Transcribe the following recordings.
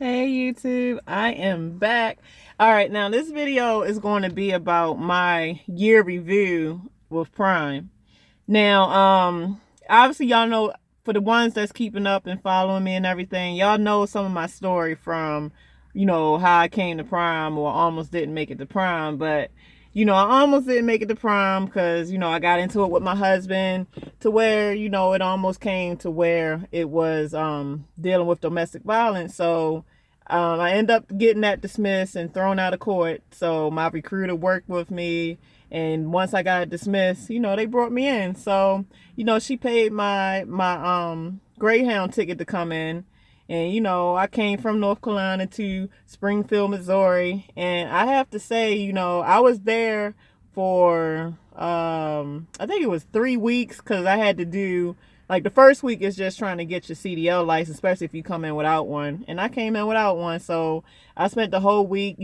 Hey YouTube, I am back. All right, now this video is going to be about my year review with Prime. Now, obviously y'all know, for the ones that's keeping up and following me and everything, y'all know some of my story from, how I came to Prime or almost didn't make it to Prime. But, I almost didn't make it to Prime because, I got into it with my husband to where, it almost came to where it was dealing with domestic violence. So I ended up getting that dismissed and thrown out of court. So my recruiter worked with me, and once I got dismissed, they brought me in. So, she paid my Greyhound ticket to come in. And, I came from North Carolina to Springfield, Missouri. And I have to say, I was there for, I think it was 3 weeks, because I had to do, like, the first week is just trying to get your CDL license, especially if you come in without one. And I came in without one. So I spent the whole week,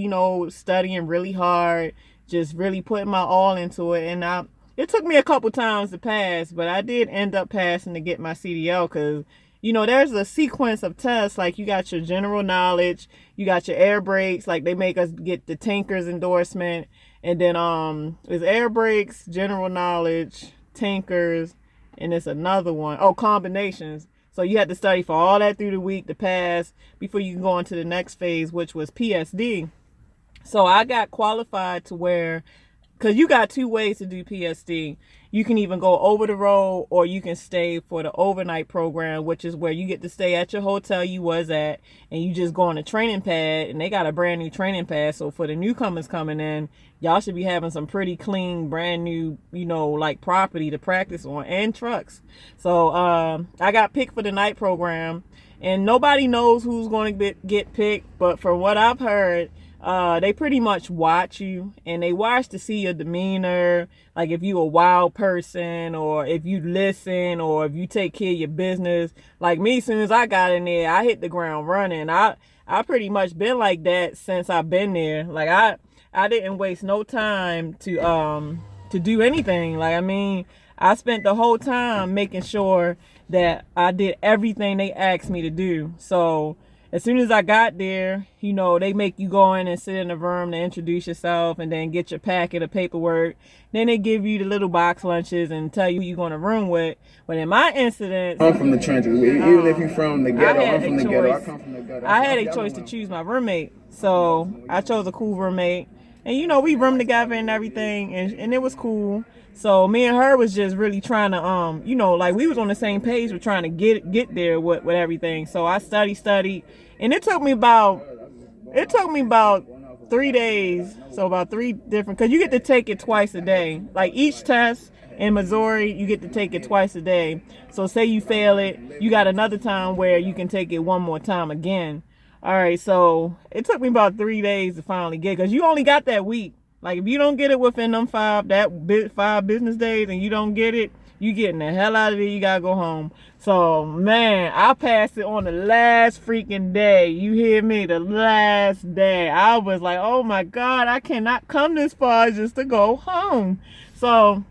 studying really hard, just really putting my all into it. And it took me a couple times to pass, but I did end up passing to get my CDL, because there's a sequence of tests. Like, you got your general knowledge, you got your air brakes, like they make us get the tankers endorsement, and then there's air brakes, general knowledge, tankers, and it's another one, combinations. So you had to study for all that through the week to pass before you can go into the next phase, which was PSD. So I got qualified to where, because you got 2 ways to do PSD. You can even go over the road, or you can stay for the overnight program, which is where you get to stay at your hotel you was at, and you just go on a training pad, and they got a brand new training pad. So for the newcomers coming in, y'all should be having some pretty clean, brand new, like property to practice on, and trucks. So I got picked for the night program, and nobody knows who's going to get picked, but from what I've heard, they pretty much watch you, and they watch to see your demeanor, like if you a wild person, or if you listen, or if you take care of your business. Like me, as soon as I got in there, I hit the ground running. I pretty much been like that since I've been there. Like I didn't waste no time to do anything. Like, I mean, I spent the whole time making sure that I did everything they asked me to do. So as soon as I got there, they make you go in and sit in the room to introduce yourself, and then get your packet of paperwork. Then they give you the little box lunches and tell you who you're going to room with. But in my incident, I'm from the trenches. Even if you're from the ghetto, I'm from the ghetto. I come from the ghetto. I had a choice to choose my roommate. So I chose a cool roommate. And we roomed together and everything, and it was cool. So me and her was just really trying to like, we was on the same page with trying to get there with everything. So I studied, and it took me about 3 days. So about 3 different, because you get to take it twice a day. Like, each test in Missouri, you get to take it twice a day. So say you fail it, you got another time where you can take it one more time again. All right, so it took me about 3 days to finally get, because you only got that week. Like, if you don't get it within them 5 business days, and you don't get it, you getting the hell out of there. You gotta go home. So, man, I passed it on the last freaking day. You hear me? The last day. I was like, oh my God, I cannot come this far just to go home. So,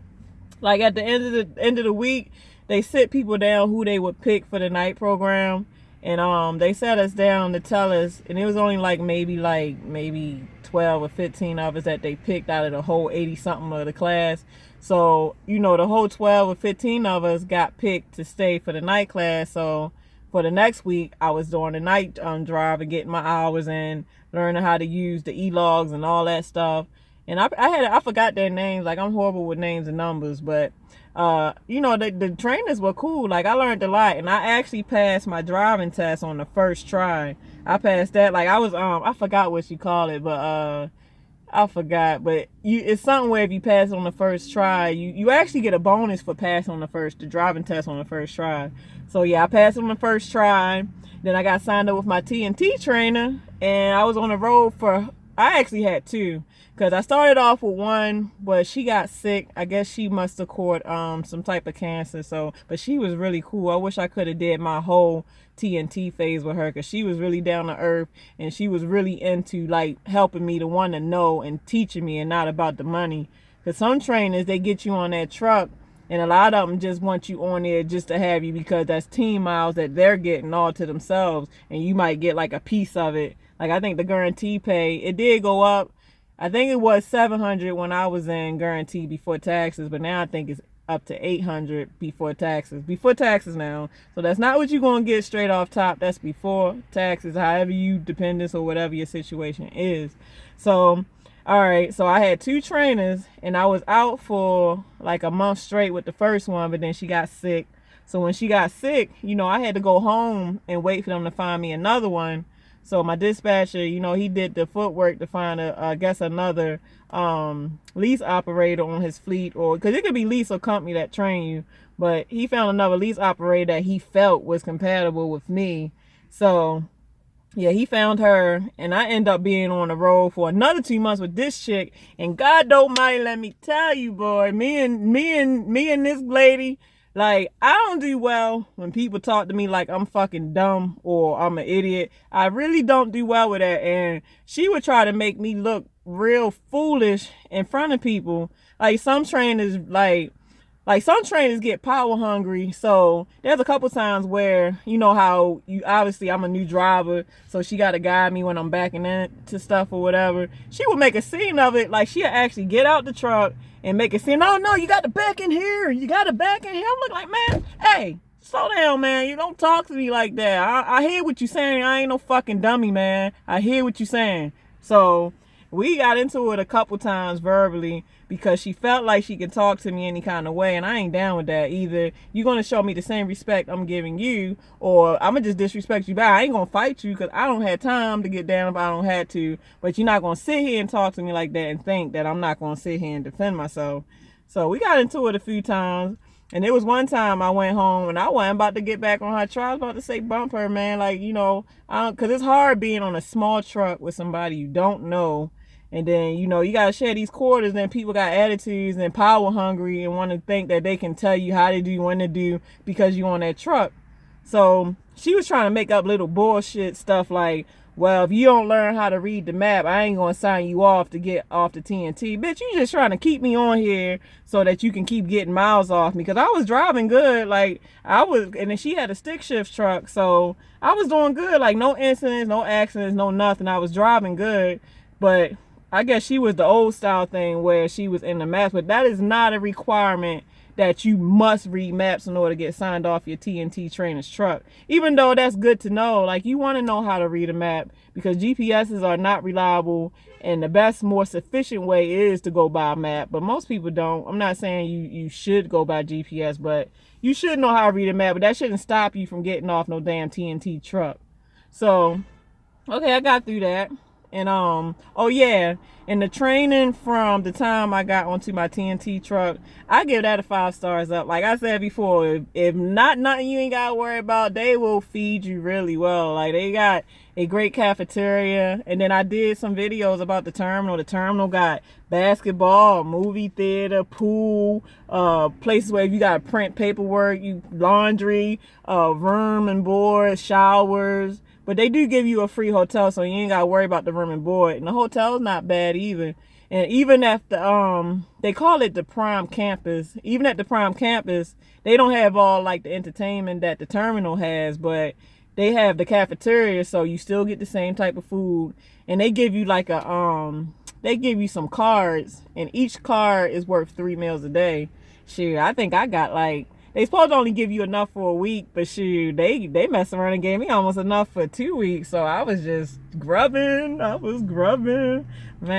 like, at the end of the week, they sit people down who they would pick for the night program. And they sat us down to tell us, and it was only maybe 12 or 15 of us that they picked out of the whole 80 something of the class. So, the whole 12 or 15 of us got picked to stay for the night class. So for the next week, I was doing the night drive and getting my hours in, learning how to use the e-logs and all that stuff. And I forgot their names. Like, I'm horrible with names and numbers, but the trainers were cool. Like, I learned a lot, and I actually passed my driving test on the first try. I passed that. Like, I was I forgot what you call it, but I forgot. But it's something where if you pass on the first try, you actually get a bonus for passing on the driving test on the first try. So yeah, I passed on the first try. Then I got signed up with my T&T trainer, and I was on the road for, I actually had 2, because I started off with one, but she got sick. I guess she must have caught some type of cancer. So, but she was really cool. I wish I could have did my whole T&T phase with her, because she was really down to earth, and she was really into, like, helping me to want to know and teaching me, and not about the money. Because some trainers, they get you on that truck, And a lot of them just want you on there just to have you because that's team miles that they're getting all to themselves, and you might get like a piece of it. Like I think the guarantee pay, it did go up. I think it was 700 when I was in guarantee before taxes, but now I think it's up to 800 before taxes. Before taxes now. So that's not what you're going to get straight off top. That's before taxes, however you dependents or whatever your situation is. So all right, so I had 2 trainers, and I was out for like a month straight with the first one, but then she got sick. So when she got sick, I had to go home and wait for them to find me another one. So my dispatcher, he did the footwork to find I guess another lease operator on his fleet, or because it could be lease or company that train you, but he found another lease operator that he felt was compatible with me. So yeah, he found her, and I end up being on the road for another 2 months with this chick. And God almighty, let me tell you, boy, me and this lady, like, I don't do well when people talk to me like I'm fucking dumb or I'm an idiot. I really don't do well with that. And she would try to make me look real foolish in front of people. Like some trainers, like some trainers get power hungry. So there's a couple times where, how obviously I'm a new driver, so she got to guide me when I'm backing into stuff or whatever. She would make a scene of it. Like she'd actually get out the truck and make a scene. No, you got to back in here. You got to back in here. I'm looking like, man, hey, slow down, man. You don't talk to me like that. I hear what you're saying. I ain't no fucking dummy, man. I hear what you're saying. So we got into it a couple times verbally because she felt like she could talk to me any kind of way, and I ain't down with that. Either you're going to show me the same respect I'm giving you, or I'm going to just disrespect you back. I ain't going to fight you because I don't have time to get down if I don't have to, but you're not going to sit here and talk to me like that and think that I'm not going to sit here and defend myself. So we got into it a few times, and there was one time I went home and I wasn't about to get back on her truck. I was about to say bump her, man, like, because it's hard being on a small truck with somebody you don't know. And then, you got to share these quarters, and people got attitudes and power hungry and want to think that they can tell you how to do, when to do, because you're on that truck. So she was trying to make up little bullshit stuff like, well, if you don't learn how to read the map, I ain't going to sign you off to get off the TNT. Bitch, you just trying to keep me on here so that you can keep getting miles off me. Because I was driving good. Like, and then she had a stick shift truck. So I was doing good. Like, no incidents, no accidents, no nothing. I was driving good. But I guess she was the old style thing where she was in the maps, but that is not a requirement that you must read maps in order to get signed off your TNT trainer's truck. Even though that's good to know, like you want to know how to read a map because GPSs are not reliable, and the best, more sufficient way is to go by a map, but most people don't. I'm not saying you should go by GPS, but you should know how to read a map, but that shouldn't stop you from getting off no damn TNT truck. So, okay, I got through that. And oh yeah, and the training from the time I got onto my TNT truck, I give that a 5 stars up. Like I said before, if not nothing you ain't gotta worry about, they will feed you really well. Like they got a great cafeteria, and then I did some videos about the terminal. The terminal got basketball, movie theater, pool, places where if you gotta print paperwork, laundry, room and board, showers. But they do give you a free hotel, so you ain't got to worry about the room and board. And the hotel's not bad either. And even at the, they call it the Prime Campus. Even at the Prime Campus, they don't have all, like, the entertainment that the terminal has. But they have the cafeteria, so you still get the same type of food. And they give you, like, they give you some cards. And each card is worth 3 meals a day. Shit, I think I got, like, they supposed to only give you enough for a week, but shoot, they messed around and gave me almost enough for 2 weeks. So I was just grubbing. Man,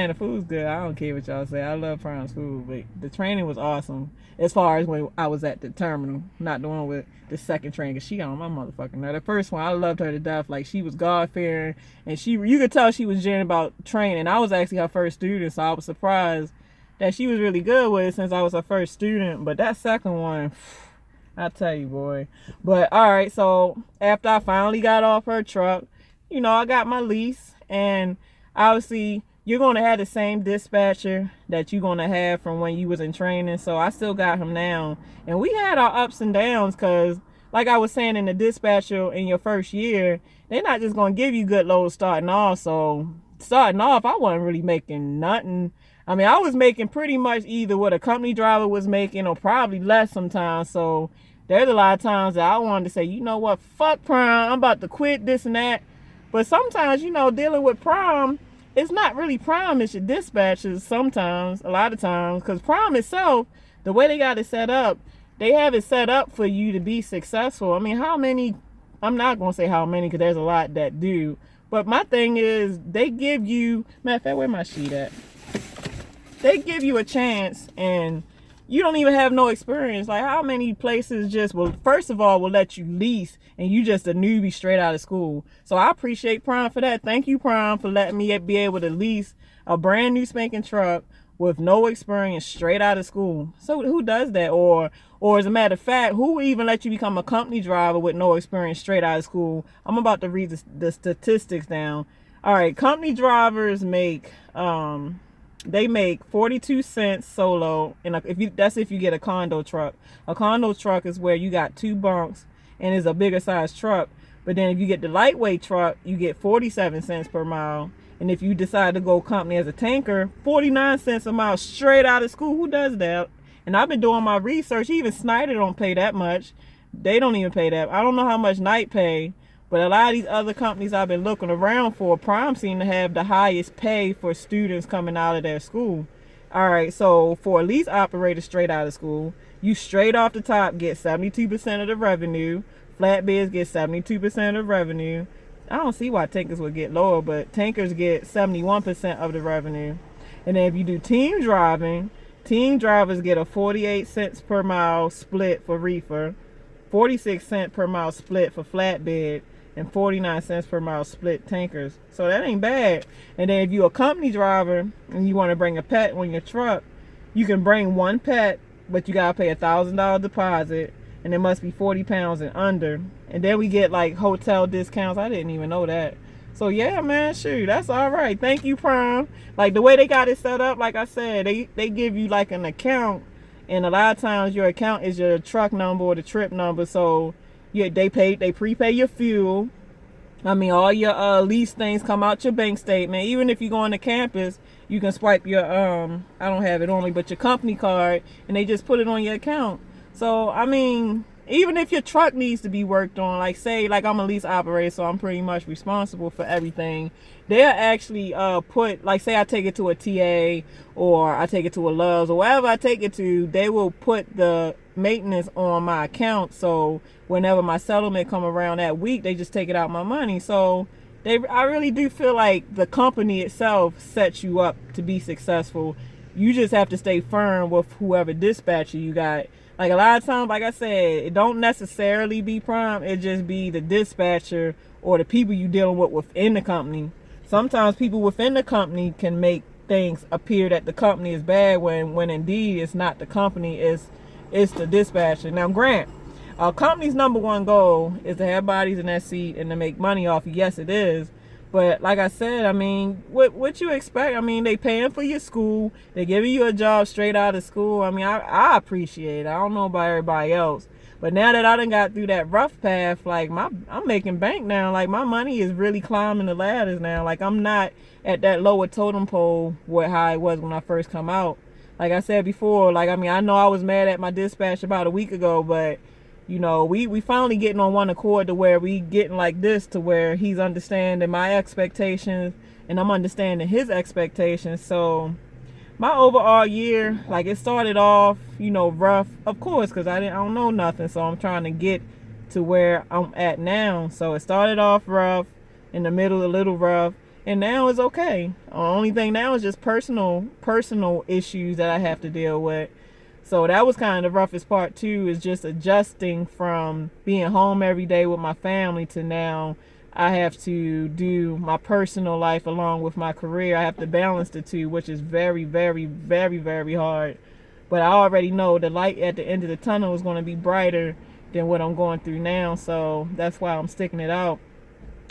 the food's good. I don't care what y'all say. I love Prime's food, but the training was awesome. As far as when I was at the terminal, not the one with the second train, because she got on my motherfucking nerve. The first one, I loved her to death. Like, she was God-fearing, and you could tell she was genuine about training. I was actually her first student, so I was surprised that she was really good with it since I was her first student. But that second one, I tell you, boy. But all right, so after I finally got off her truck, I got my lease, and obviously you're going to have the same dispatcher that you're going to have from when you was in training. So I still got him now, and we had our ups and downs because, like I was saying, in the dispatcher in your first year, they're not just going to give you good loads starting off. So starting off, I wasn't really making nothing. I mean, I was making pretty much either what a company driver was making or probably less sometimes. So there's a lot of times that I wanted to say, you know what, fuck Prime, I'm about to quit this and that. But sometimes, you know, dealing with Prime, it's not really Prime, it's your dispatchers sometimes, a lot of times. Because Prime itself, the way they got it set up, they have it set up for you to be successful. I mean, how many, I'm not going to say how many because there's a lot that do. But my thing is, they give you, matter of fact, where my sheet at? They give you a chance and you don't even have no experience. Like, how many places just will, first of all, will let you lease and you just a newbie straight out of school. So I appreciate Prime for that. Thank you, Prime, for letting me be able to lease a brand new spanking truck with no experience straight out of school. So who does that? Or as a matter of fact, who will even let you become a company driver with no experience straight out of school? I'm about to read the statistics down. All right, company drivers make they make 42 cents solo, and that's if you get a condo truck. A condo truck is where you got 2 bunks and it's a bigger size truck. But then if you get the lightweight truck, you get 47 cents per mile. And if you decide to go company as a tanker, 49 cents a mile straight out of school. Who does that? And I've been doing my research. Even Snyder don't pay that much. They don't even pay that. I don't know how much Knight pay. But a lot of these other companies I've been looking around for, Prime seem to have the highest pay for students coming out of their school. All right, so for a lease operator straight out of school, you straight off the top get 72% of the revenue. Flatbeds get 72% of revenue. I don't see why tankers would get lower, but tankers get 71% of the revenue. And then if you do team driving, team drivers get a 48 cents per mile split for reefer, 46 cents per mile split for flatbed, and 49 cents per mile split tankers. So that ain't bad. And then if you're a company driver and you want to bring a pet on your truck, you can bring one pet, but you gotta pay $1,000 deposit, and it must be 40 pounds and under. And then we get like hotel discounts. I didn't even know that. So yeah, man, shoot, that's all right. Thank you, Prime. Like the way they got it set up, like I said, they give you like an account, and a lot of times your account is your truck number or the trip number. So yeah, they prepay your fuel. I mean, all your lease things come out your bank statement. Even if you go on the campus, you can swipe your I don't have it on me, but your company card, and they just put it on your account. So I mean, even if your truck needs to be worked on, like say like I'm a lease operator, so I'm pretty much responsible for everything, they'll actually put, like say I take it to a TA or I take it to a Love's or wherever I take it to, they will put the maintenance on my account. So whenever my settlement come around that week, they just take it out my money. So I really do feel like the company itself sets you up to be successful. You just have to stay firm with whoever dispatcher you got. Like a lot of times, like I said, it don't necessarily be Prime. It just be the dispatcher or the people you dealing with within the company. Sometimes people within the company can make things appear that the company is bad when indeed it's not the company, it's the dispatcher. Now, grant, a company's number one goal is to have bodies in that seat and to make money off you. Yes, it is. But like I said, I mean, what you expect? I mean, they paying for your school. They giving you a job straight out of school. I mean, I appreciate it. I don't know about everybody else. But now that I done got through that rough path, like I'm making bank now. Like my money is really climbing the ladders now. Like I'm not at that lower totem pole where how it was when I first come out. Like I said before, like I mean, I know I was mad at my dispatch about a week ago, but you know, we finally getting on one accord to where we getting like this, to where he's understanding my expectations and I'm understanding his expectations. So my overall year, like it started off, you know, rough, of course, because I don't know nothing. So I'm trying to get to where I'm at now. So it started off rough, in the middle a little rough, and now it's okay. The only thing now is just personal issues that I have to deal with. So that was kind of the roughest part too, is just adjusting from being home every day with my family to now I have to do my personal life along with my career. I have to balance the two, which is very, very, very, very hard. But I already know the light at the end of the tunnel is going to be brighter than what I'm going through now. So that's why I'm sticking it out.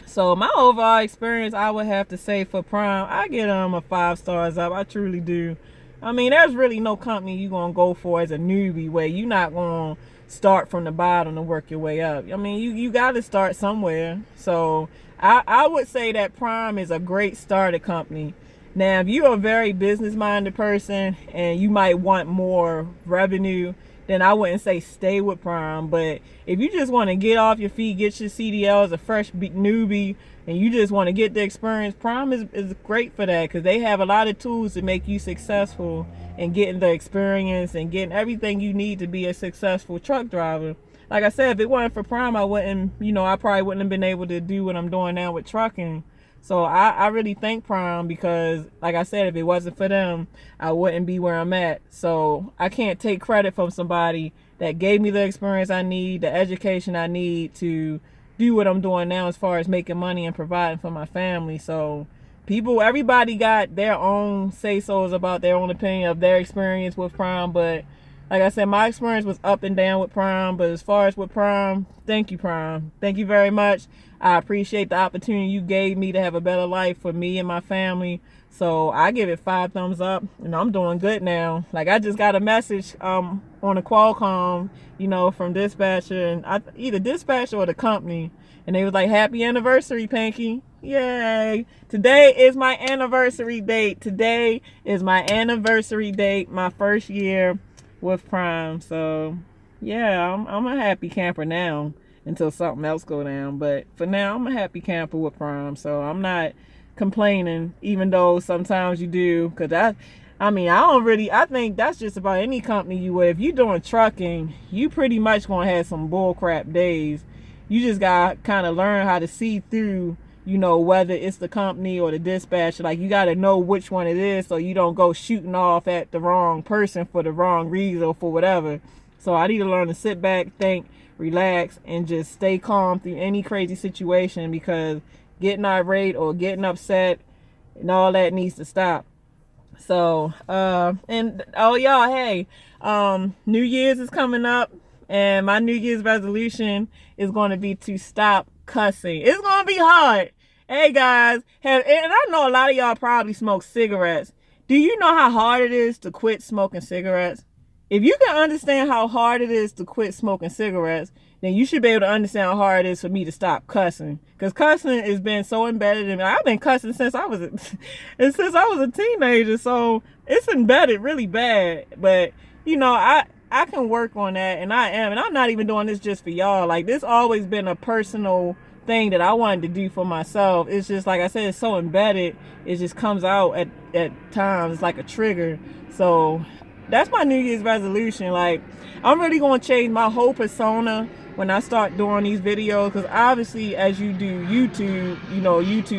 So my overall experience, I would have to say for Prime, I get a 5 stars up. I truly do. I mean, there's really no company you're going to go for as a newbie where you're not going to start from the bottom and work your way up. I mean, you got to start somewhere. So I would say that Prime is a great starter company. Now, if you're a very business-minded person and you might want more revenue, then I wouldn't say stay with Prime. But if you just want to get off your feet, get your CDL as a fresh newbie, and you just want to get the experience, Prime is great for that, because they have a lot of tools to make you successful in getting the experience and getting everything you need to be a successful truck driver. Like I said, if it wasn't for Prime, I probably wouldn't have been able to do what I'm doing now with trucking. So I really thank Prime, because like I said, if it wasn't for them, I wouldn't be where I'm at. So I can't take credit from somebody that gave me the experience I need, the education I need to do what I'm doing now as far as making money and providing for my family. So everybody got their own say-sos about their own opinion of their experience with Prime. But like I said, my experience was up and down with Prime. But as far as with Prime, thank you, Prime. Thank you very much. I appreciate the opportunity you gave me to have a better life for me and my family. So I give it 5 thumbs up, and I'm doing good now. Like, I just got a message on a Qualcomm, from dispatcher, and either dispatcher or the company, and they was like, "Happy anniversary, Panky." Yay. Today is my anniversary date. Today is my anniversary date, my first year with Prime. So yeah, I'm a happy camper now until something else go down. But for now, I'm a happy camper with Prime. So I'm not complaining, even though sometimes you do. Because I think that's just about any company you would. If you're doing trucking, you pretty much going to have some bullcrap days. You just got to kind of learn how to see through, whether it's the company or the dispatcher. Like, you got to know which one it is, so you don't go shooting off at the wrong person for the wrong reason or for whatever. So I need to learn to sit back, think, relax, and just stay calm through any crazy situation, because getting irate or getting upset and all that needs to stop. So y'all, hey, New Year's is coming up, and my New Year's resolution is going to be to stop cussing. It's going to be hard. Hey guys, and I know a lot of y'all probably smoke cigarettes. Do you know how hard it is to quit smoking cigarettes? If you can understand how hard it is to quit smoking cigarettes, then you should be able to understand how hard it is for me to stop cussing. Because cussing has been so embedded in me. I've been cussing since I was a teenager, so it's embedded really bad. But I can work on that, and I'm not even doing this just for y'all. Like, this always been a personal thing that I wanted to do for myself. It's just, like I said, it's so embedded, it just comes out at times. It's like a trigger. So that's my New Year's resolution. Like, I'm really going to change my whole persona when I start doing these videos, because obviously as you do YouTube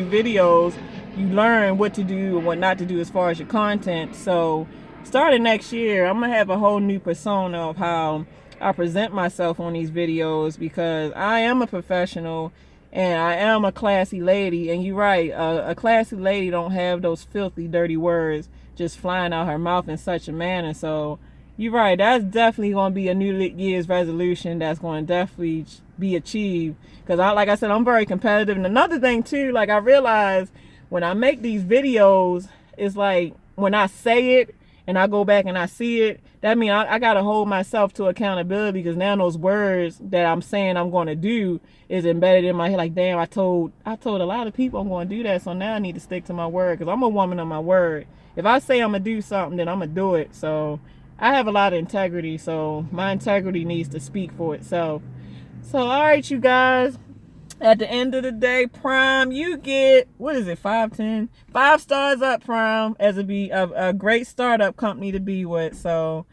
videos, you learn what to do and what not to do as far as your content. So starting next year, I'm going to have a whole new persona of how I present myself on these videos, because I am a professional and I am a classy lady. And you're right, a classy lady don't have those filthy, dirty words just flying out her mouth in such a manner. So you're right, that's definitely going to be a New Year's resolution that's going to definitely be achieved, because like I said, I'm very competitive. And another thing too, like, I realize when I make these videos, it's like when I say it and I go back and I see it, that means I got to hold myself to accountability, because now those words that I'm saying I'm going to do is embedded in my head. Like, damn, I told a lot of people I'm going to do that, so now I need to stick to my word, because I'm a woman of my word. If I say I'm going to do something, then I'm going to do it. So I have a lot of integrity, so my integrity needs to speak for itself. So, all right, you guys, at the end of the day, Prime, you get, 5 stars up, Prime, as a great startup company to be with. So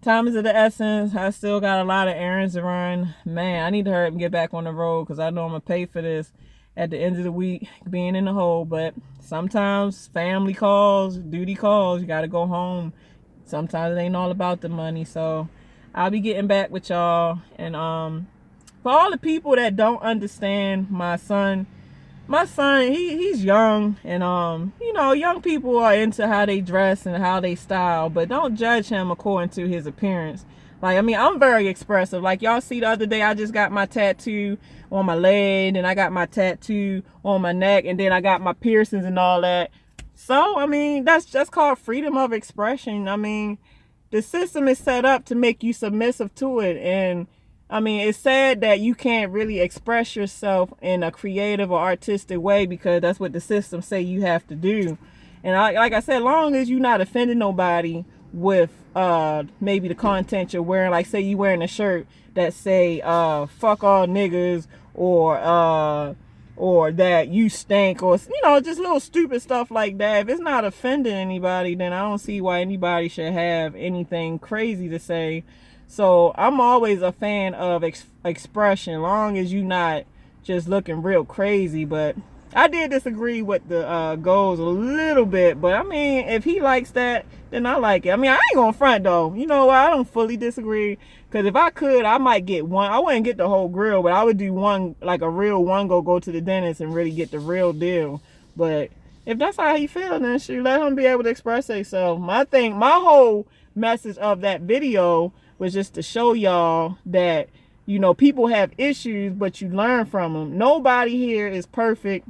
time is of the essence. I still got a lot of errands to run. Man, I need to hurry up and get back on the road, because I know I'm going to pay for this at the end of the week, being in the hole. But sometimes family calls, duty calls, you got to go home. Sometimes it ain't all about the money. So I'll be getting back with y'all. And for all the people that don't understand my son, he's young, and young people are into how they dress and how they style, but don't judge him according to his appearance. Like, I'm very expressive. Like, y'all see the other day, I just got my tattoo on my leg, and I got my tattoo on my neck, and then I got my piercings and all that. So that's just called freedom of expression. The system is set up to make you submissive to it, and it's sad that you can't really express yourself in a creative or artistic way, because that's what the system say you have to do. And like I said, long as you're not offending nobody with maybe the content you're wearing, like say you wearing a shirt that say fuck all niggas, or that you stink, or just little stupid stuff like that. If it's not offending anybody, then I don't see why anybody should have anything crazy to say. So I'm always a fan of expression, long as you not just looking real crazy. But I did disagree with the goals a little bit, but I mean, if he likes that, then I like it. I mean, I ain't gonna front though. You know, I don't fully disagree, because if I could, I might get one. I wouldn't get the whole grill, but I would do one, like a real one, go to the dentist and really get the real deal. But if that's how he feel, then shoot, let him be able to express himself. My whole message of that video was just to show y'all that, people have issues, but you learn from them. Nobody here is perfect.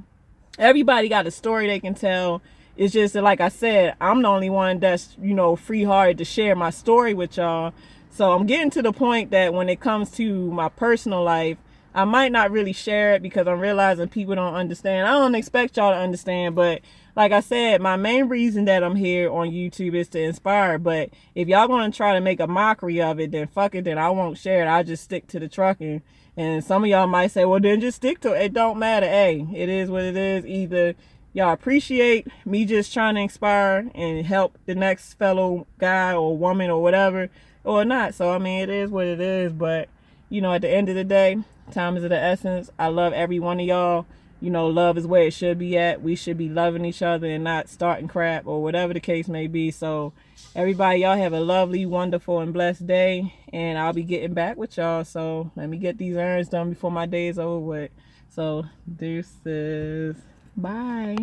Everybody got a story they can tell. It's just that, like I said, I'm the only one that's, free-hearted to share my story with y'all. So I'm getting to the point that when it comes to my personal life, I might not really share it, because I'm realizing people don't understand. I don't expect y'all to understand, but like I said, my main reason that I'm here on YouTube is to inspire. But if y'all gonna try to make a mockery of it, then fuck it, then I won't share it. I'll just stick to the trucking. And some of y'all might say, well, then just stick to it. It don't matter. Hey, it is what it is. Either y'all appreciate me just trying to inspire and help the next fellow guy or woman or whatever, or not. So, I mean, it is what it is. But, at the end of the day, time is of the essence. I love every one of y'all. Love is where it should be at. We should be loving each other and not starting crap or whatever the case may be. So everybody, y'all have a lovely, wonderful, and blessed day. And I'll be getting back with y'all. So let me get these errands done before my day is over with. So deuces. Bye.